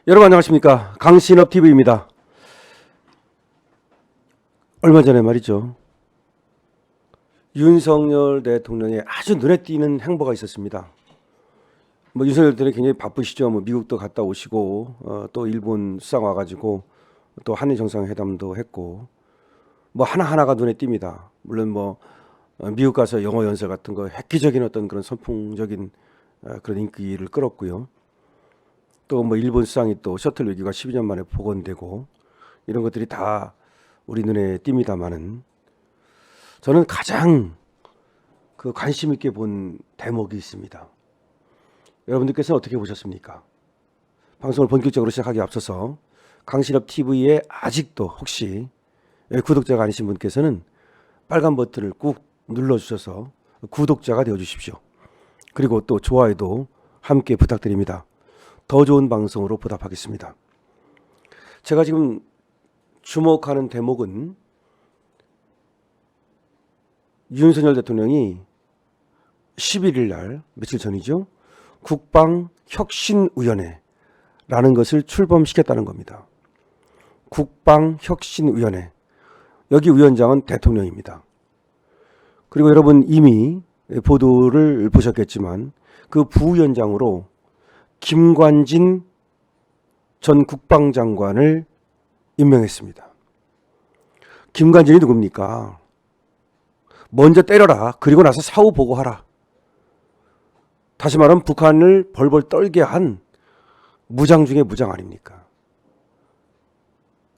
여러분 안녕하십니까. 강신업TV입니다. 얼마 전에 말이죠. 윤석열 대통령의 아주 눈에 띄는 행보가 있었습니다. 윤석열 대통령이 굉장히 바쁘시죠. 미국도 갔다 오시고 또 일본 수상 와가지고 또 한일 정상회담도 했고 하나하나가 눈에 띕니다. 물론 미국 가서 영어 연설 같은 거 획기적인 어떤 그런 선풍적인 그런 인기를 끌었고요. 또 일본 수상이 또 셔틀 외교가 12년 만에 복원되고 이런 것들이 다 우리 눈에 띕니다만은 저는 가장 관심 있게 본 대목이 있습니다. 여러분들께서는 어떻게 보셨습니까? 방송을 본격적으로 시작하기 앞서서 강신업TV에 아직도 혹시 구독자가 아니신 분께서는 빨간 버튼을 꾹 눌러주셔서 구독자가 되어주십시오. 그리고 또 좋아요도 함께 부탁드립니다. 더 좋은 방송으로 보답하겠습니다. 제가 지금 주목하는 대목은 윤석열 대통령이 11일 날 며칠 전이죠. 국방혁신위원회라는 것을 출범시켰다는 겁니다. 국방혁신위원회. 여기 위원장은 대통령입니다. 그리고 여러분 이미 보도를 보셨겠지만 그 부위원장으로 김관진 전 국방장관을 임명했습니다. 김관진이 누굽니까? 먼저 때려라. 그리고 나서 사후 보고하라. 다시 말하면 북한을 벌벌 떨게 한 무장 중에 무장 아닙니까?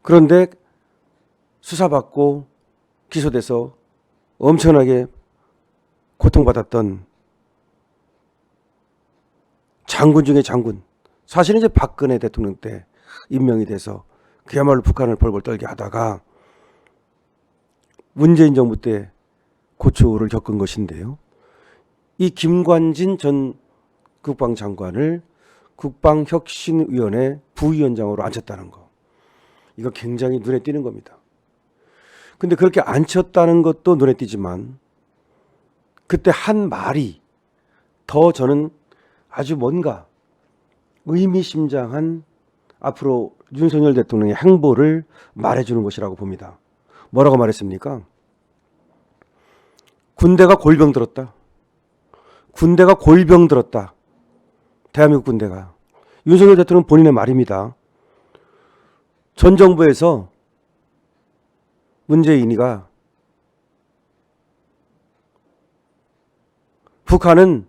그런데 수사받고 기소돼서 엄청나게 고통받았던 장군 중에 장군. 사실은 이제 박근혜 대통령 때 임명이 돼서 그야말로 북한을 벌벌 떨게 하다가 문재인 정부 때 고초를 겪은 것인데요. 이 김관진 전 국방장관을 국방혁신위원회 부위원장으로 앉혔다는 거. 이거 굉장히 눈에 띄는 겁니다. 근데 그렇게 앉혔다는 것도 눈에 띄지만 그때 한 말이 더 저는 아주 뭔가 의미심장한 앞으로 윤석열 대통령의 행보를 말해주는 것이라고 봅니다. 뭐라고 말했습니까? 군대가 골병 들었다. 군대가 골병 들었다. 대한민국 군대가. 윤석열 대통령 본인의 말입니다. 전 정부에서 문재인이가 북한은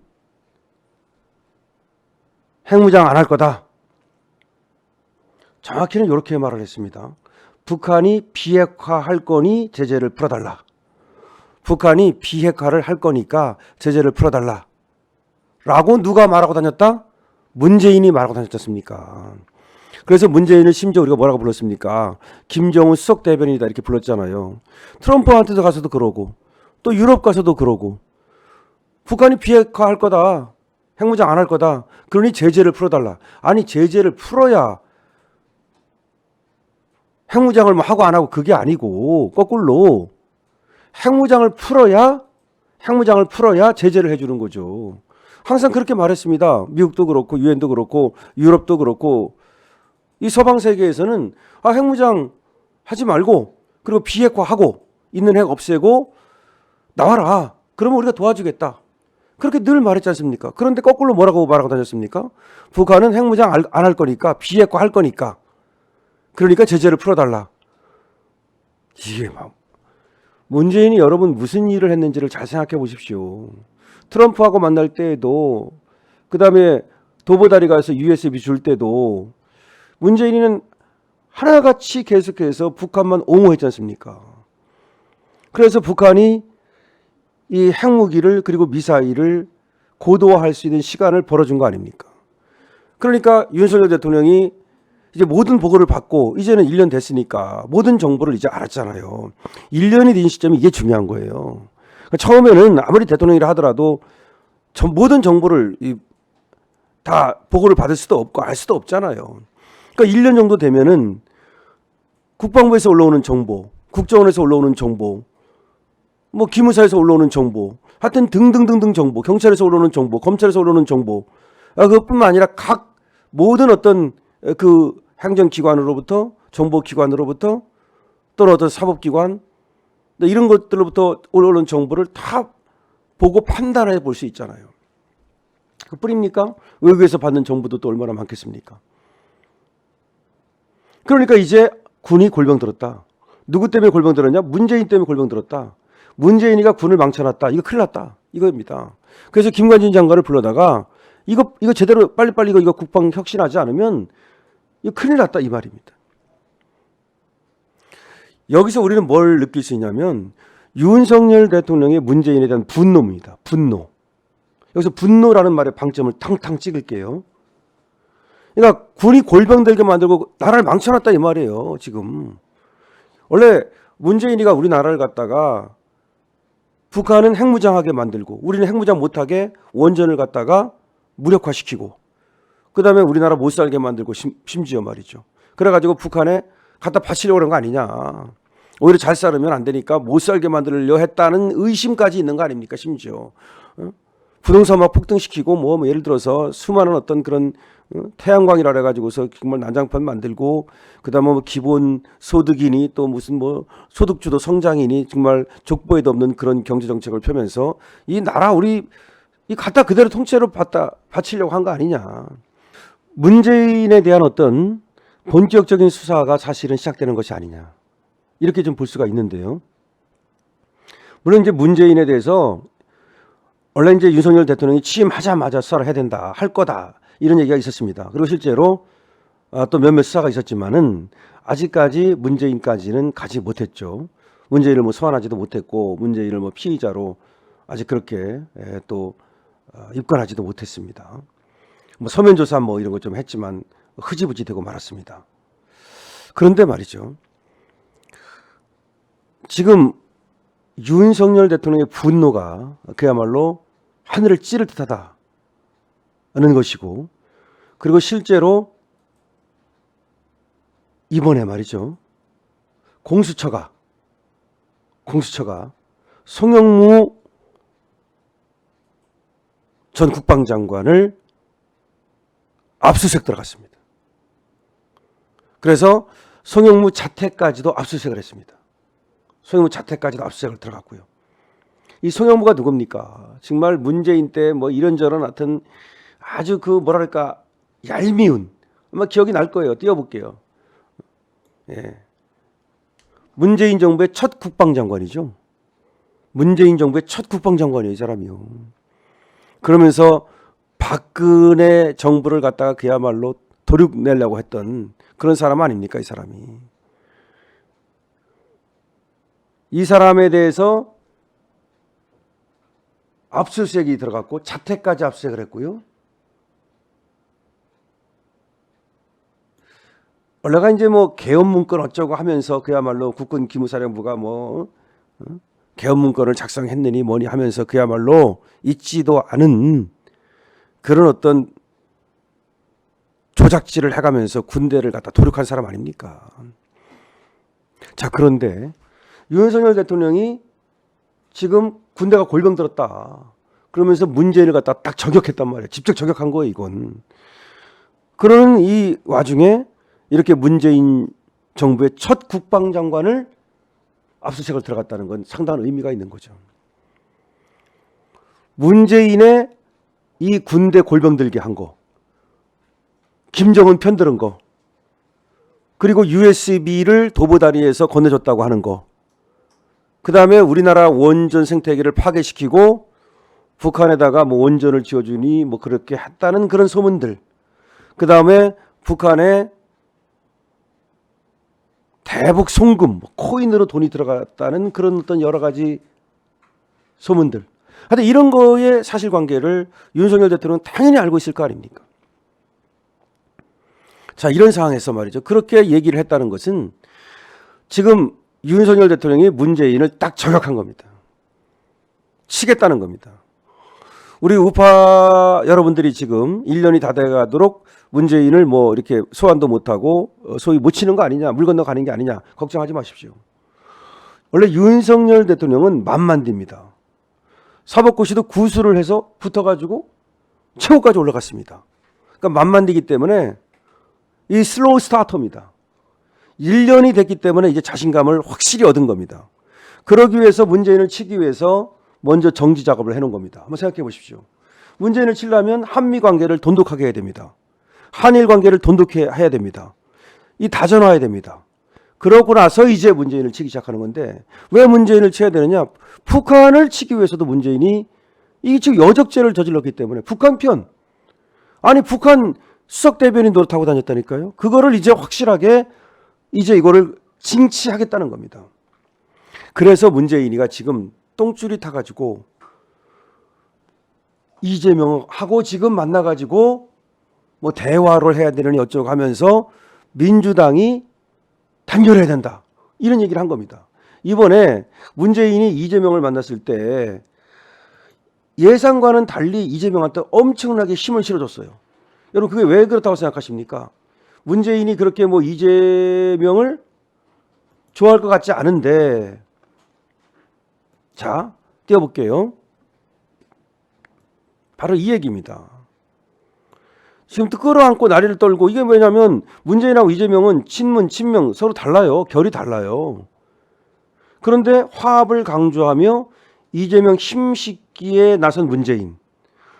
핵무장 안 할 거다. 정확히는 이렇게 말을 했습니다. 북한이 비핵화할 거니 제재를 풀어달라. 북한이 비핵화를 할 거니까 제재를 풀어달라. 라고 누가 말하고 다녔다? 문재인이 말하고 다녔지 않습니까? 그래서 문재인을 심지어 우리가 뭐라고 불렀습니까? 김정은 수석 대변인이다 이렇게 불렀잖아요. 트럼프한테도 가서도 그러고 또 유럽 가서도 그러고 북한이 비핵화할 거다. 핵무장 안 할 거다. 그러니 제재를 풀어달라. 아니 제재를 풀어야 핵무장을 하고 안 하고 그게 아니고 거꾸로 핵무장을 풀어야 제재를 해주는 거죠. 항상 그렇게 말했습니다. 미국도 그렇고 유엔도 그렇고 유럽도 그렇고 이 서방 세계에서는 핵무장 하지 말고 그리고 비핵화하고 있는 핵 없애고 나와라. 그러면 우리가 도와주겠다. 그렇게 늘 말했지 않습니까? 그런데 거꾸로 뭐라고 말하고 다녔습니까? 북한은 핵무장 안 할 거니까 비핵화 할 거니까 그러니까 제재를 풀어달라. 이게 문재인이 여러분 무슨 일을 했는지를 잘 생각해 보십시오. 트럼프하고 만날 때에도 그다음에 도보다리 가서 USB 줄 때도 문재인이는 하나같이 계속해서 북한만 옹호했지 않습니까? 그래서 북한이 이 핵무기를 그리고 미사일을 고도화할 수 있는 시간을 벌어준 거 아닙니까? 그러니까 윤석열 대통령이 이제 모든 보고를 받고 이제는 1년 됐으니까 모든 정보를 이제 알았잖아요. 1년이 된 시점이 이게 중요한 거예요. 그러니까 처음에는 아무리 대통령이라 하더라도 모든 정보를 다 보고를 받을 수도 없고 알 수도 없잖아요. 그러니까 1년 정도 되면은 국방부에서 올라오는 정보, 국정원에서 올라오는 정보, 기무사에서 올라오는 정보, 하여튼 등등등등 정보, 경찰에서 올라오는 정보, 검찰에서 올라오는 정보, 그것뿐만 아니라 각 모든 어떤 그 행정기관으로부터, 정보기관으로부터, 또는 어떤 사법기관, 이런 것들로부터 올라오는 정보를 다 보고 판단해 볼 수 있잖아요. 그뿐입니까? 외국에서 받는 정보도 또 얼마나 많겠습니까? 그러니까 이제 군이 골병들었다. 누구 때문에 골병들었냐? 문재인 때문에 골병들었다. 문재인이가 군을 망쳐놨다. 이거 큰일 났다. 이거입니다. 그래서 김관진 장관을 불러다가 이거 제대로 빨리빨리 이거 국방 혁신하지 않으면 이거 큰일 났다 이 말입니다. 여기서 우리는 뭘 느낄 수 있냐면 윤석열 대통령의 문재인에 대한 분노입니다. 분노. 여기서 분노라는 말에 방점을 탕탕 찍을게요. 그러니까 군이 골병들게 만들고 나라를 망쳐놨다 이 말이에요. 지금. 원래 문재인이가 우리나라를 갖다가 북한은 핵무장하게 만들고 우리는 핵무장 못하게 원전을 갖다가 무력화시키고 그다음에 우리나라 못 살게 만들고 심지어 말이죠. 그래가지고 북한에 갖다 바치려고 그런 거 아니냐. 오히려 잘 살으면 안 되니까 못 살게 만들려 했다는 의심까지 있는 거 아닙니까? 심지어. 부동산 막 폭등시키고 뭐 예를 들어서 수많은 어떤 그런 태양광이라 해가지고서 정말 난장판 만들고 그다음에 뭐 기본 소득이니 또 무슨 뭐 소득주도 성장이니 정말 족보에도 없는 그런 경제 정책을 펴면서 이 나라 우리 이 갖다 그대로 통째로 바치려고 한 거 아니냐. 문재인에 대한 어떤 본격적인 수사가 사실은 시작되는 것이 아니냐. 이렇게 좀 볼 수가 있는데요. 물론 이제 문재인에 대해서 원래 이제 윤석열 대통령이 취임하자마자 수사를 해야 된다, 할 거다 이런 얘기가 있었습니다. 그리고 실제로 또 몇몇 수사가 있었지만은 아직까지 문재인까지는 가지 못했죠. 문재인을 뭐 소환하지도 못했고 문재인을 뭐 피의자로 아직 그렇게 또 입건하지도 못했습니다. 뭐 서면 조사 뭐 이런 거 좀 했지만 흐지부지 되고 말았습니다. 그런데 말이죠. 지금 윤석열 대통령의 분노가 그야말로 하늘을 찌를 듯하다는 것이고 그리고 실제로 이번에 말이죠. 공수처가 송영무 전 국방장관을 압수수색 들어갔습니다. 그래서 송영무 자택까지도 압수수색을 했습니다. 송영무 자택까지도 압수수색을 들어갔고요. 이 송영무가 누굽니까? 정말 문재인 때 뭐 이런저런 하여튼 아주 그 뭐랄까 얄미운 아마 기억이 날 거예요. 띄워볼게요. 예. 문재인 정부의 첫 국방장관이죠. 문재인 정부의 첫 국방장관이에요, 이 사람이요. 그러면서 박근혜 정부를 갖다가 그야말로 도륙내려고 했던 그런 사람 아닙니까, 이 사람이. 이 사람에 대해서 압수수색이 들어갔고 자택까지 압수수색을 했고요. 원래가 이제 뭐 계엄문건 어쩌고 하면서 그야말로 국군 기무사령부가 뭐 계엄문건을 작성했느니 뭐니 하면서 그야말로 있지도 않은 그런 어떤 조작질을 해가면서 군대를 갖다 도륙한 사람 아닙니까? 자, 그런데 윤석열 대통령이 지금 군대가 골병들었다. 그러면서 문재인을 갖다 딱 저격했단 말이에요. 직접 저격한 거예요, 이건. 그러는 이 와중에 이렇게 문재인 정부의 첫 국방장관을 압수수색을 들어갔다는 건 상당한 의미가 있는 거죠. 문재인의 이 군대 골병들게 한 거, 김정은 편드는 거, 그리고 USB를 도보다리에서 건네줬다고 하는 거, 그 다음에 우리나라 원전 생태계를 파괴시키고 북한에다가 뭐 원전을 지어주니 뭐 그렇게 했다는 그런 소문들, 그 다음에 북한에 대북 송금, 코인으로 돈이 들어갔다는 그런 어떤 여러 가지 소문들. 하여튼 이런 거의 사실관계를 윤석열 대통령은 당연히 알고 있을 거 아닙니까? 자, 이런 상황에서 말이죠. 그렇게 얘기를 했다는 것은 지금 윤석열 대통령이 문재인을 딱 저격한 겁니다. 치겠다는 겁니다. 우리 우파 여러분들이 지금 1년이 다 돼가도록 문재인을 뭐 이렇게 소환도 못하고 소위 못 치는 거 아니냐, 물 건너가는 게 아니냐 걱정하지 마십시오. 원래 윤석열 대통령은 만만디입니다. 사법고시도 구수를 해서 붙어가지고 최고까지 올라갔습니다. 그러니까 만만디기 때문에 이 슬로우 스타터입니다. 1년이 됐기 때문에 이제 자신감을 확실히 얻은 겁니다. 그러기 위해서 문재인을 치기 위해서 먼저 정지 작업을 해놓은 겁니다. 한번 생각해 보십시오. 문재인을 치려면 한미 관계를 돈독하게 해야 됩니다. 한일 관계를 돈독해 해야 됩니다. 이 다전화해야 됩니다. 그러고 나서 이제 문재인을 치기 시작하는 건데 왜 문재인을 쳐야 되느냐? 북한을 치기 위해서도 문재인이 이게 지금 여적죄를 저질렀기 때문에 북한 편. 아니 북한 수석 대변인 노릇하고 다녔다니까요. 그거를 이제 확실하게 이제 이거를 징치하겠다는 겁니다. 그래서 문재인이가 지금 똥줄이 타가지고 이재명하고 지금 만나가지고 뭐 대화를 해야 되느니 어쩌고 하면서 민주당이 단결해야 된다. 이런 얘기를 한 겁니다. 이번에 문재인이 이재명을 만났을 때 예상과는 달리 이재명한테 엄청나게 힘을 실어줬어요. 여러분 그게 왜 그렇다고 생각하십니까? 문재인이 그렇게 뭐 이재명을 좋아할 것 같지 않은데 자 띄워볼게요. 바로 이 얘기입니다. 지금 또 끌어안고 나리를 떨고 이게 뭐냐면 문재인하고 이재명은 친문, 친명 서로 달라요. 결이 달라요. 그런데 화합을 강조하며 이재명 힘싣기에 나선 문재인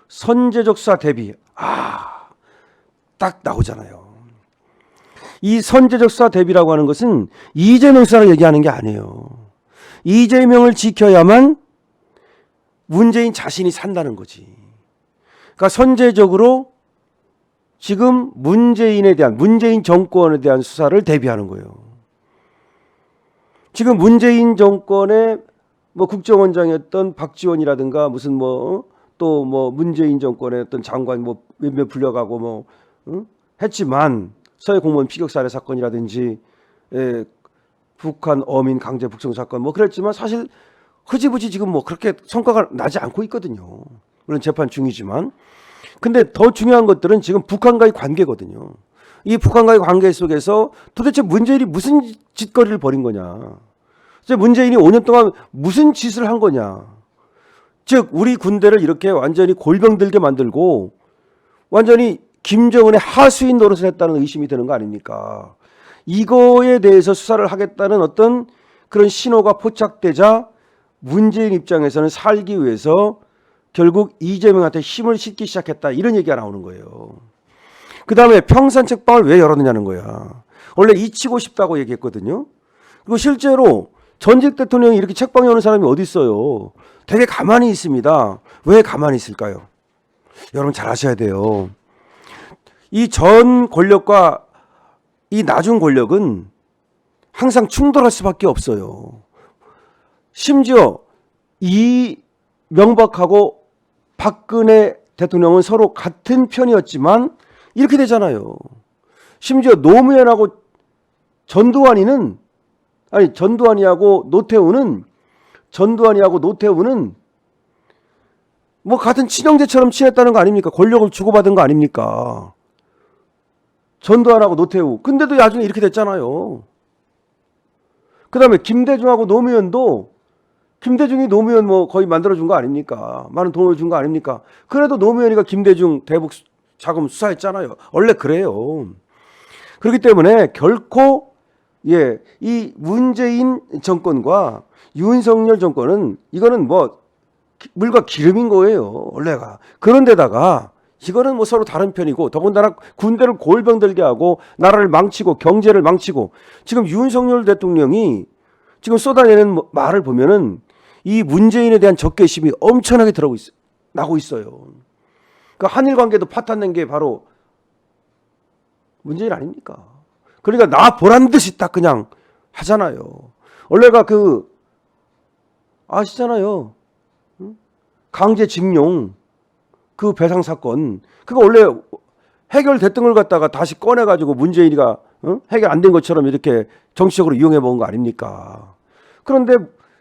선제적 수사 대비 딱 나오잖아요. 이 선제적 수사 대비라고 하는 것은 이재명 수사를 얘기하는 게 아니에요. 이재명을 지켜야만 문재인 자신이 산다는 거지. 그러니까 선제적으로 지금 문재인에 대한 문재인 정권에 대한 수사를 대비하는 거예요. 지금 문재인 정권의 뭐 국정원장이었던 박지원이라든가 무슨 뭐 또 뭐 문재인 정권의 어떤 장관 뭐 몇몇 불려가고 뭐 했지만 서해 공무원 피격 살해 사건이라든지 북한 어민 강제 북송 사건 뭐 그랬지만 사실 흐지부지 지금 뭐 그렇게 성과가 나지 않고 있거든요. 물론 재판 중이지만. 근데 더 중요한 것들은 지금 북한과의 관계거든요. 이 북한과의 관계 속에서 도대체 문재인이 무슨 짓거리를 벌인 거냐. 문재인이 5년 동안 무슨 짓을 한 거냐. 즉 우리 군대를 이렇게 완전히 골병들게 만들고 완전히 김정은의 하수인 노릇을 했다는 의심이 드는 거 아닙니까? 이거에 대해서 수사를 하겠다는 어떤 그런 신호가 포착되자 문재인 입장에서는 살기 위해서 결국 이재명한테 힘을 싣기 시작했다. 이런 얘기가 나오는 거예요. 그 다음에 평산 책방을 왜 열었느냐는 거야. 원래 잊히고 싶다고 얘기했거든요. 그리고 실제로 전직 대통령이 이렇게 책방 여는 사람이 어디 있어요. 되게 가만히 있습니다. 왜 가만히 있을까요? 여러분 잘 아셔야 돼요. 이 전 권력과 이 나중 권력은 항상 충돌할 수밖에 없어요. 심지어 이명박하고 박근혜 대통령은 서로 같은 편이었지만 이렇게 되잖아요. 심지어 노무현하고 전두환이하고 노태우는 뭐 같은 친형제처럼 친했다는 거 아닙니까? 권력을 주고받은 거 아닙니까? 전두환하고 노태우. 근데도 나중에 이렇게 됐잖아요. 그 다음에 김대중하고 노무현도 김대중이 노무현 뭐 거의 만들어준 거 아닙니까? 많은 돈을 준 거 아닙니까? 그래도 노무현이가 김대중 대북 자금 수사했잖아요. 원래 그래요. 그렇기 때문에 결코 이 문재인 정권과 윤석열 정권은 이거는 뭐 물과 기름인 거예요. 원래가. 그런데다가 이거는 뭐 서로 다른 편이고 더군다나 군대를 골병들게 하고 나라를 망치고 경제를 망치고 지금 윤석열 대통령이 지금 쏟아내는 말을 보면은 이 문재인에 대한 적개심이 엄청나게 나고 있어요. 그 한일 관계도 파탄낸 게 바로 문재인 아닙니까? 그러니까 나 보란 듯이 딱 그냥 하잖아요. 원래가 아시잖아요. 강제징용 그 배상 사건 그거 원래 해결됐던 걸 갖다가 다시 꺼내가지고 문재인이가 해결 안 된 것처럼 이렇게 정치적으로 이용해 먹은 거 아닙니까? 그런데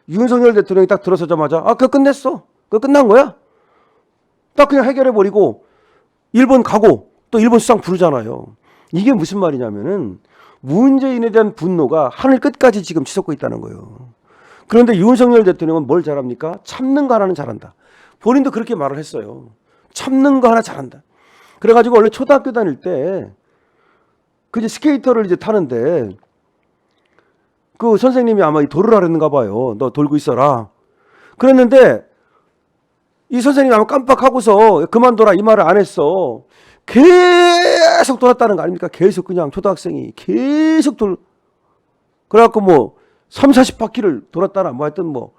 윤석열 대통령이 딱 들어서자마자 그거 끝냈어. 그거 끝난 거야. 딱 그냥 해결해버리고 일본 가고 또 일본 수상 부르잖아요. 이게 무슨 말이냐면은 문재인에 대한 분노가 하늘 끝까지 지금 치솟고 있다는 거예요. 그런데 윤석열 대통령은 뭘 잘합니까? 참는 거 하나는 잘한다. 본인도 그렇게 말을 했어요. 참는 거 하나 잘한다. 그래가지고 원래 초등학교 다닐 때 그 이제 스케이터를 이제 타는데 그 선생님이 아마 돌을 하랬는가 봐요. 너 돌고 있어라. 그랬는데 이 선생님이 아마 깜빡하고서 그만둬라 이 말을 안 했어. 계속 돌았다는 거 아닙니까? 계속 그냥 초등학생이 계속 그래갖고 뭐 3, 40바퀴를 돌았다나 뭐 하여튼 뭐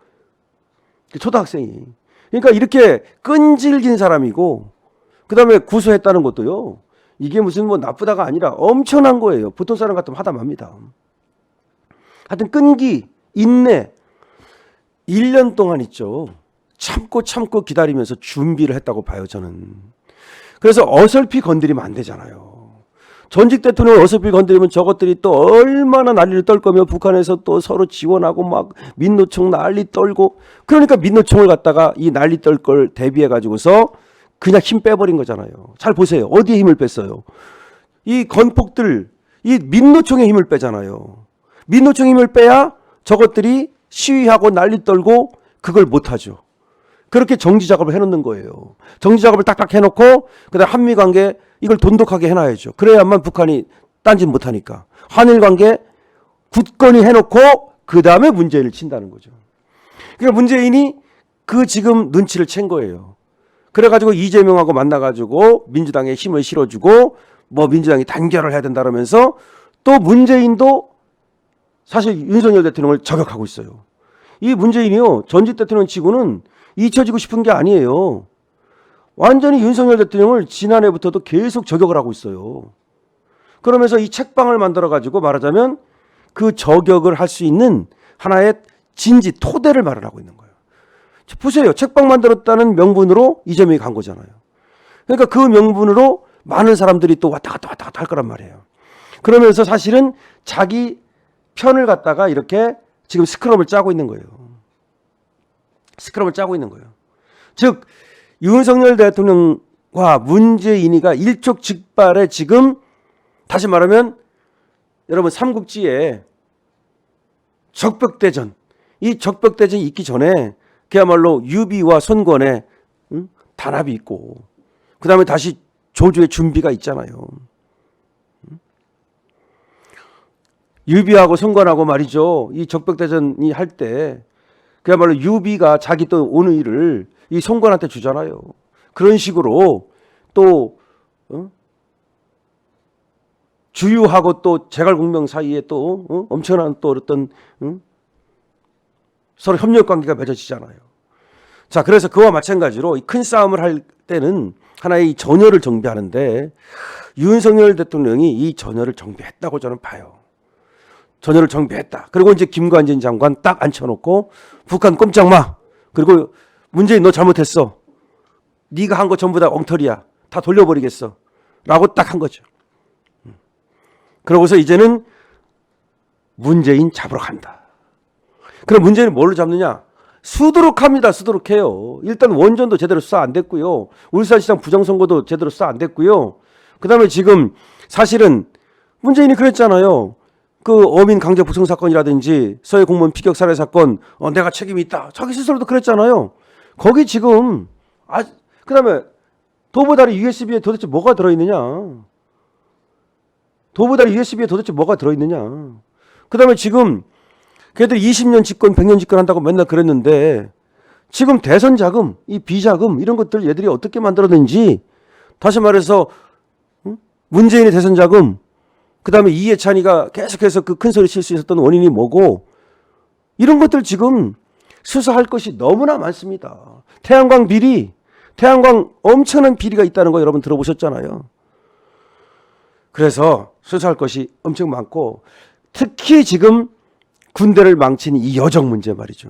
초등학생이. 그러니까 이렇게 끈질긴 사람이고 그다음에 구수했다는 것도요. 이게 무슨 뭐 나쁘다가 아니라 엄청난 거예요. 보통 사람 같으면 하다 맙니다. 하여튼 끈기, 인내 1년 동안 있죠. 참고 기다리면서 준비를 했다고 봐요, 저는. 그래서 어설피 건드리면 안 되잖아요. 전직 대통령을 어설피 건드리면 저것들이 또 얼마나 난리를 떨 거며 북한에서 또 서로 지원하고 막 민노총 난리 떨고 그러니까 민노총을 갖다가 이 난리 떨 걸 대비해 가지고서 그냥 힘 빼버린 거잖아요. 잘 보세요. 어디에 힘을 뺐어요? 이 건폭들, 이 민노총의 힘을 빼잖아요. 민노총의 힘을 빼야 저것들이 시위하고 난리 떨고 그걸 못하죠. 그렇게 정지 작업을 해놓는 거예요. 정지 작업을 딱딱 해놓고 그다음 한미 관계 이걸 돈독하게 해놔야죠. 그래야만 북한이 딴짓 못하니까. 한일 관계 굳건히 해놓고 그 다음에 문재인을 친다는 거죠. 그러니까 문재인이 그 지금 눈치를 챈 거예요. 그래가지고 이재명하고 만나가지고 민주당에 힘을 실어주고 뭐 민주당이 단결을 해야 된다 그러면서 또 문재인도 사실 윤석열 대통령을 저격하고 있어요. 이 문재인이요 전직 대통령 치고는 잊혀지고 싶은 게 아니에요. 완전히 윤석열 대통령을 지난해부터도 계속 저격을 하고 있어요. 그러면서 이 책방을 만들어가지고 말하자면 그 저격을 할 수 있는 하나의 진지, 토대를 마련하고 있는 거예요. 보세요. 책방 만들었다는 명분으로 이재명이 간 거잖아요. 그러니까 그 명분으로 많은 사람들이 또 왔다 갔다 할 거란 말이에요. 그러면서 사실은 자기 편을 갖다가 이렇게 지금 스크럼을 짜고 있는 거예요. 스크럼을 짜고 있는 거예요. 즉 윤석열 대통령과 문재인이가 일촉즉발에 지금 다시 말하면 여러분 삼국지에 적벽대전, 이 적벽대전이 있기 전에 그야말로 유비와 손권의 단합이 있고 그 다음에 다시 조주의 준비가 있잖아요. 유비하고 손권하고 말이죠. 이 적벽대전이 할 때 그야말로 유비가 자기 또 온의를 이 손권한테 주잖아요. 그런 식으로 또 주유하고 또 제갈공명 사이에 또 엄청난 또 어떤 서로 협력 관계가 맺어지잖아요. 자, 그래서 그와 마찬가지로 이 큰 싸움을 할 때는 하나의 이 전열을 정비하는데 윤석열 대통령이 이 전열을 정비했다고 저는 봐요. 전열을 정비했다. 그리고 이제 김관진 장관 딱 앉혀놓고 북한 꼼짝 마. 그리고 문재인 너 잘못했어. 네가 한 거 전부 다 엉터리야. 다 돌려버리겠어. 라고 딱 한 거죠. 그러고서 이제는 문재인 잡으러 간다. 그럼 문재인은 뭘로 잡느냐? 수두룩합니다. 수두룩해요. 일단 원전도 제대로 수사 안 됐고요. 울산시장 부정선거도 제대로 수사 안 됐고요. 그 다음에 지금 사실은 문재인이 그랬잖아요. 그 어민 강제 북송 사건이라든지 서해 공무원 피격 살해 사건 내가 책임이 있다. 자기 스스로도 그랬잖아요. 거기 지금 그다음에 도보다리 USB에 도대체 뭐가 들어있느냐? 도보다리 USB에 도대체 뭐가 들어있느냐? 그다음에 지금 걔들이 20년 집권, 100년 집권 한다고 맨날 그랬는데 지금 대선 자금, 이 비자금 이런 것들 얘들이 어떻게 만들어낸지 다시 말해서 문재인의 대선 자금 그다음에 이해찬이가 계속해서 그 큰 소리 칠 수 있었던 원인이 뭐고 이런 것들 지금 수사할 것이 너무나 많습니다. 태양광 비리, 태양광 엄청난 비리가 있다는 거 여러분 들어보셨잖아요. 그래서 수사할 것이 엄청 많고 특히 지금 군대를 망친 이 여정 문제 말이죠.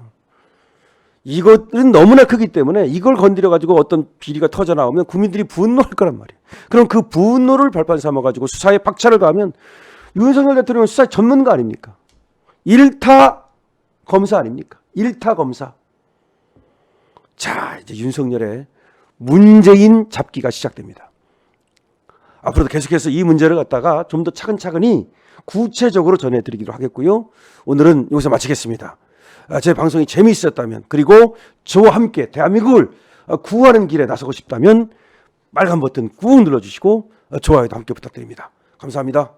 이것은 너무나 크기 때문에 이걸 건드려가지고 어떤 비리가 터져나오면 국민들이 분노할 거란 말이에요. 그럼 그 분노를 발판 삼아가지고 수사에 박차를 가하면 윤석열 대통령은 수사 전문가 아닙니까? 일타 검사 아닙니까? 일타 검사. 자, 이제 윤석열의 문재인 잡기가 시작됩니다. 앞으로도 계속해서 이 문제를 갖다가 좀 더 차근차근히 구체적으로 전해드리기로 하겠고요. 오늘은 여기서 마치겠습니다. 제 방송이 재미있었다면 그리고 저와 함께 대한민국을 구하는 길에 나서고 싶다면 빨간 버튼 꾹 눌러주시고 좋아요도 함께 부탁드립니다. 감사합니다.